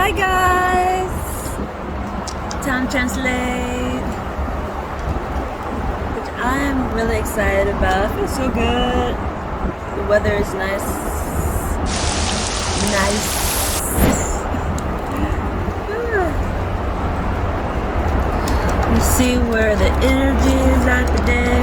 Hi guys! Time translate, which I'm really excited about. It feels so good. The weather is nice. You see where the energy is at today.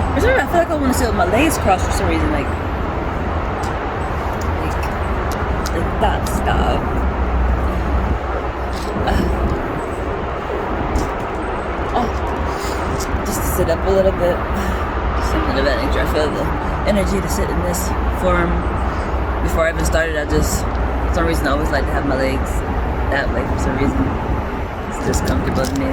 I feel like I want to sit with my legs crossed for some reason, like that stuff. Just to sit up a little bit. Something of that nature. I feel the energy to sit in this form. Before I even started, for some reason I always like to have my legs that way for some reason. It's just comfortable to me.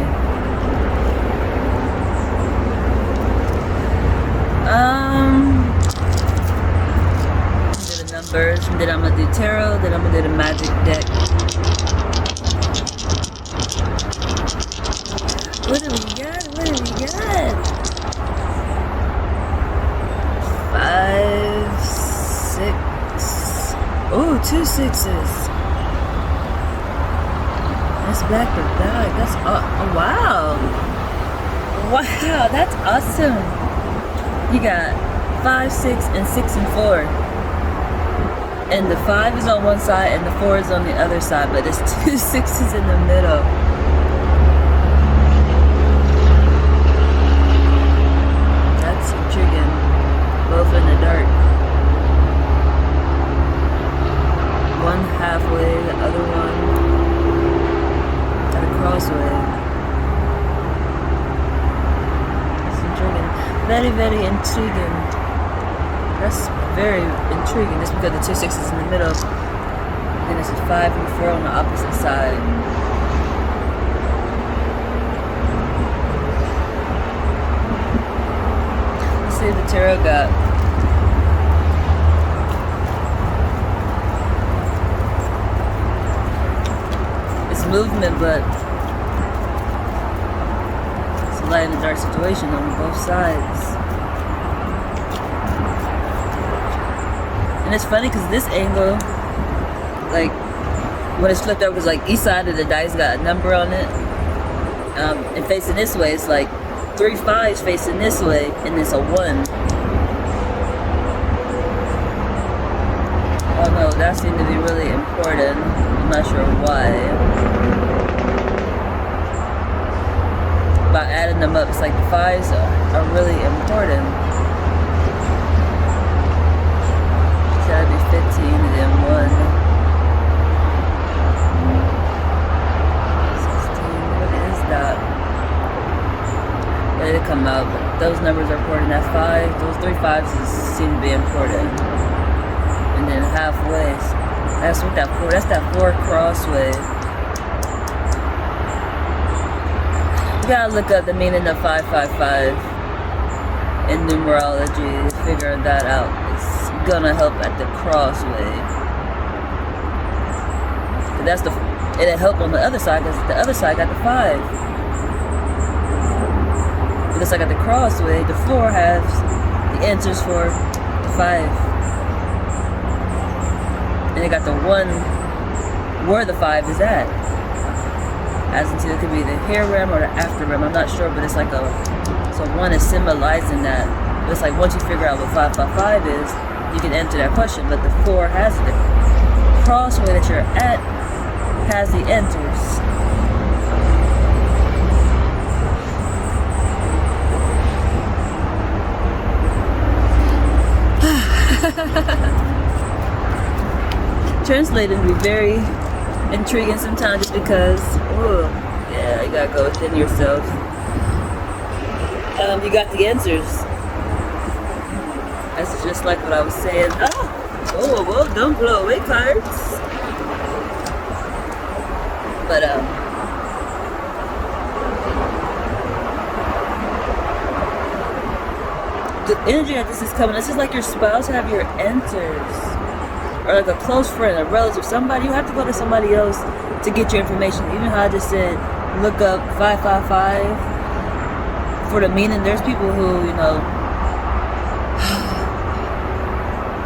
Do the numbers, and then I'm gonna do tarot, then I'm gonna do the magic deck. What do we got? 5, 6. Oh, 2 6s. That's back to back. That's oh wow. Wow, that's awesome. You got 5, 6, and 6 and 4. And the 5 is on one side and the 4 is on the other side, but there's 2 6s in the middle. That's intriguing. Both in the dark. One halfway, the other one at a crossway. Very, very intriguing. That's very intriguing. Just because the 2 6s in the middle, then it's a 5 and 4 on the opposite side. Let's see what the tarot got. It's movement, but light and dark situation on both sides. And it's funny because this angle, like when it's flipped over, it's like each side of the dice got a number on it. And facing this way, it's like 3 5s facing this way, and it's a 1. Oh no, that seemed to be really important. I'm not sure why. By adding them up, it's like the 5s are really important. It's gotta be 15 and then 1. 16, what is that? Let it come out, but those numbers are important. That 5, those 3 5s seem to be important. And then halfway, that's what that 4, that's that 4 crossway. You gotta look up the meaning of 555 in numerology, figure that out. It's gonna help at the crossway. It'll help on the other side because the other side got the 5. It looks like at the crossway, the 4 has the answers for the 5. And it got the 1 where the 5 is at. As into it could be the hair rim or the after rim, I'm not sure, but it's like so 1 is symbolizing that. But it's like once you figure out what 555 is, you can answer that question, but the 4 has the crossway that you're at has the answers. Translating can be very intriguing sometimes just because, yeah, you gotta go within yourself. You got the answers. That's just like what I was saying. Whoa, don't blow away cards. But, the energy that this is coming, this is like your spouse have your answers. Or like a close friend, a relative, somebody. You have to go to somebody else to get your information. Even how I just said look up 555 for the meaning. There's people who, you know,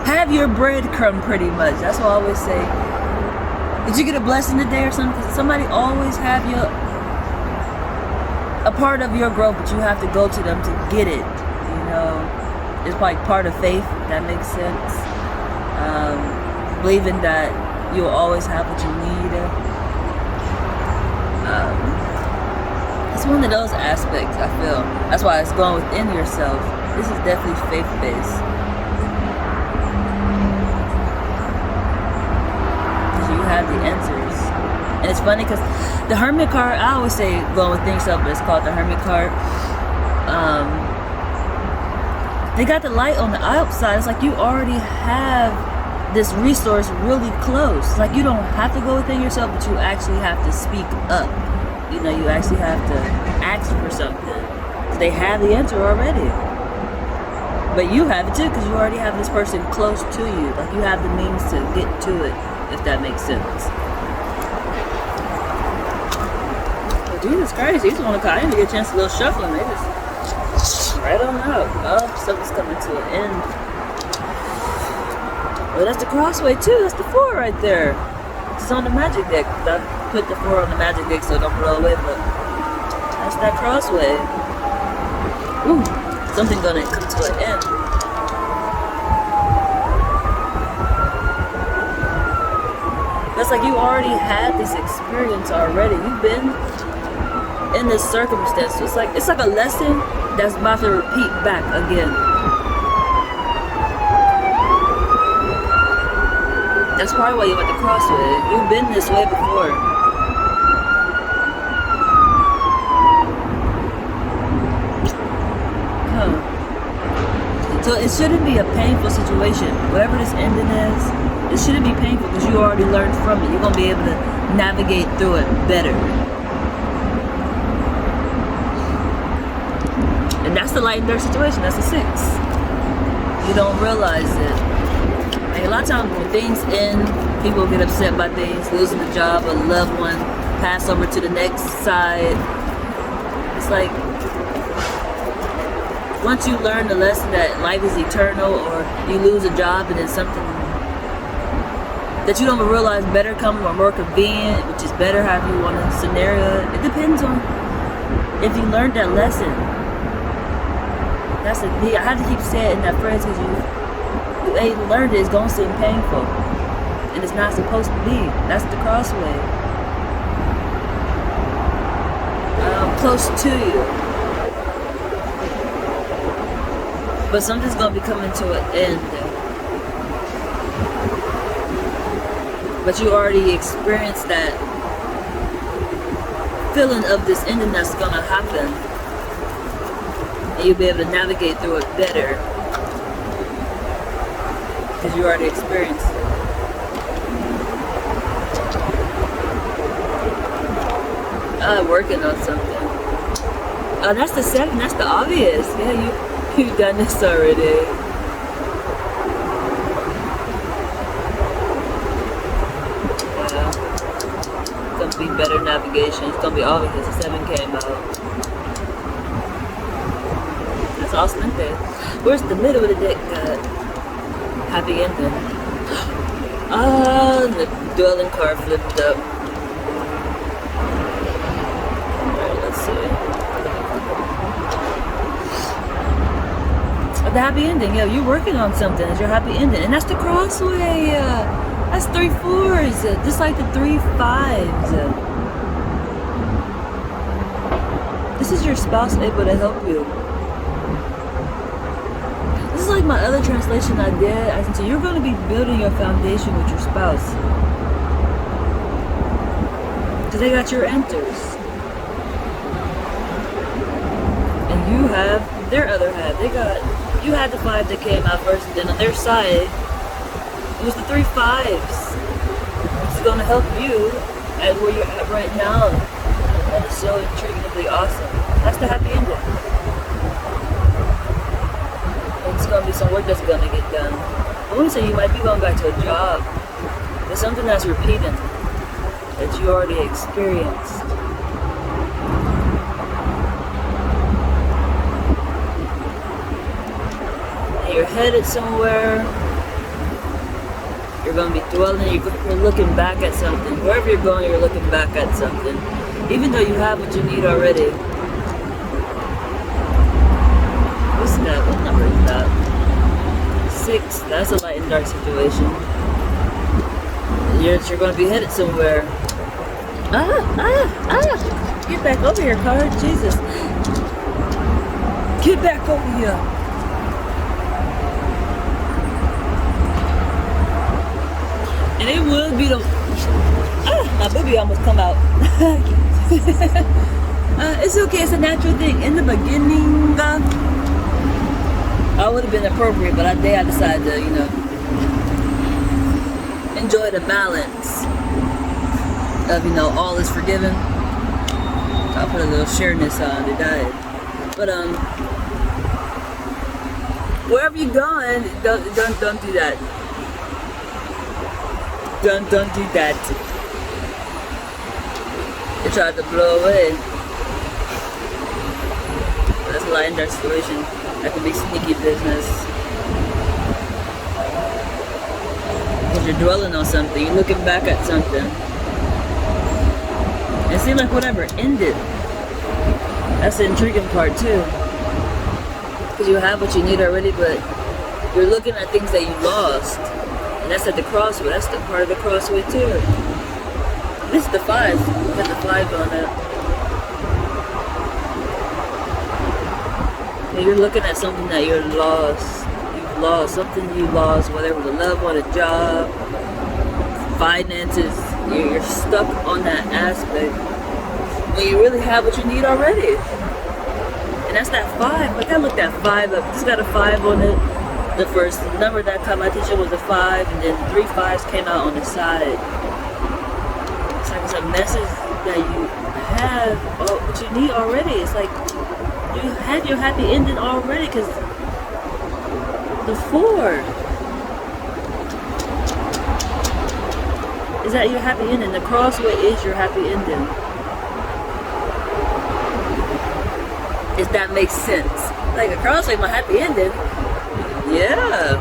have your breadcrumb pretty much. That's what I always say. Did you get a blessing today or something? Because somebody always have a part of your growth, but you have to go to them to get it. You know, it's like part of faith. If that makes sense. Believing that you'll always have what you need. It's one of those aspects, I feel. That's why it's going within yourself. This is definitely faith-based. Because you have the answers. And it's funny because the Hermit card, I always say going within yourself, but it's called the Hermit card. They got the light on the outside. It's like you already have this resource really close. Like you don't have to go within yourself, but you actually have to speak up. You know, you actually have to ask for something. They have the answer already. But you have it too, because you already have this person close to you. Like you have the means to get to it, if that makes sense. Well, Jesus Christ, he's the one I didn't get a chance to little shuffling. They just right on out. Oh, something's coming to an end. Well, that's the crossway too. That's the 4 right there. It's on the magic deck. I put the 4 on the magic deck so it don't blow away, but that's that crossway. Ooh, something gonna come to an end. That's like you already had this experience already. You've been in this circumstance. It's like a lesson that's about to repeat back again. That's probably why you went the crossway. You've been this way before. Huh. So it shouldn't be a painful situation. Whatever this ending is, it shouldn't be painful because you already learned from it. You're going to be able to navigate through it better. And that's the light in their situation. That's a 6. You don't realize it. Like a lot of times when things end, people get upset by things, losing a job, a loved one, pass over to the next side. It's like, once you learn the lesson that life is eternal, or you lose a job and then something that you don't even realize better comes or more convenient, which is better however you want to scenario. It depends on if you learned that lesson. That's the thing. I have to keep saying that phrase because you ain't learned it. It's gonna seem painful, and it's not supposed to be. That's the crossway. Close to you, but something's gonna be coming to an end. But you already experienced that feeling of this ending that's gonna happen, and you'll be able to navigate through it better. Because you already experienced it. Working on something. Oh, that's the 7. That's the obvious. Yeah, you've done this already. Yeah. It's gonna be better navigation. It's gonna be obvious. The 7 came out. That's awesome, isn't it? Where's the middle of the deck got? Happy ending. The dwelling card flipped up. Alright, let's see. The happy ending, yeah, you're working on something. It's your happy ending. And that's the crossway. That's 3 4s. Just like the 3 5s. This is your spouse able to help you. This is like my other translation I did. I said, so you're going to be building your foundation with your spouse. Because they got your answers. And you have their other half. You had the 5 that came out first, and then on their side, it was the 3 5s. It's going to help you at where you're at right now. That is so intriguingly awesome. That's the happy ending. It's going to be some work that's going to get done. I wouldn't say you might be going back to a job. There's something that's repeating that you already experienced. headed somewhere. You're going to be dwelling, you're looking back at something. Wherever you're going, you're looking back at something. Even though you have what you need already. What's that? What number is that? 6. That's a light and dark situation. You're going to be headed somewhere. Get back over here, card. Jesus. Get back over here. And it will be the... my booby almost come out. It's okay. It's a natural thing. In the beginning, I would have been appropriate, but I decided to, enjoy the balance of, all is forgiven. I'll put a little sureness on the diet. But, wherever you're going, don't do that. Don't do that. They tried to blow away. That's a light and dark situation. That could be sneaky business. Because you're dwelling on something, you're looking back at something. It seems like whatever ended. That's the intriguing part too. Because you have what you need already, but you're looking at things that you lost. And that's at the crossway. That's the part of the crossway too. This is the 5. Put the 5 on it. And you're looking at something that you're lost. You've lost something you lost, whether it was a loved one, a job, finances. You're stuck on that aspect when you really have what you need already. And that's that 5. Like I looked at 5 up. It's got a 5 on it. The first number that caught my attention was a 5, and then 3 5s came out on the side. It's like it's a message that you have what you need already. It's like you have your happy ending already, because the 4 is that your happy ending. The crossway is your happy ending. If that makes sense. Like a crossway, my happy ending. Yeah.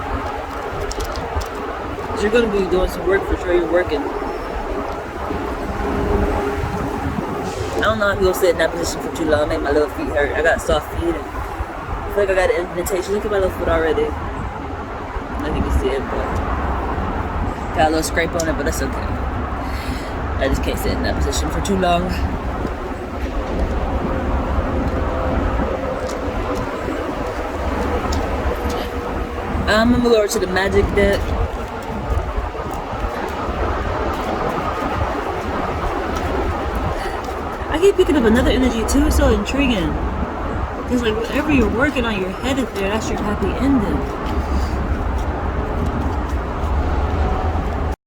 You're going to be doing some work for sure. You're working. I don't know if you'll sit in that position for too long. Make my little feet hurt. I got soft feet. I feel like I got an indentation. Look at my little foot already. I think you can see it, but got a little scrape on it, but that's okay. I just can't sit in that position for too long. I'm gonna go over to the magic deck. I keep picking up another energy too. It's so intriguing. Because like whatever you're working on, you're headed there. That's your happy ending.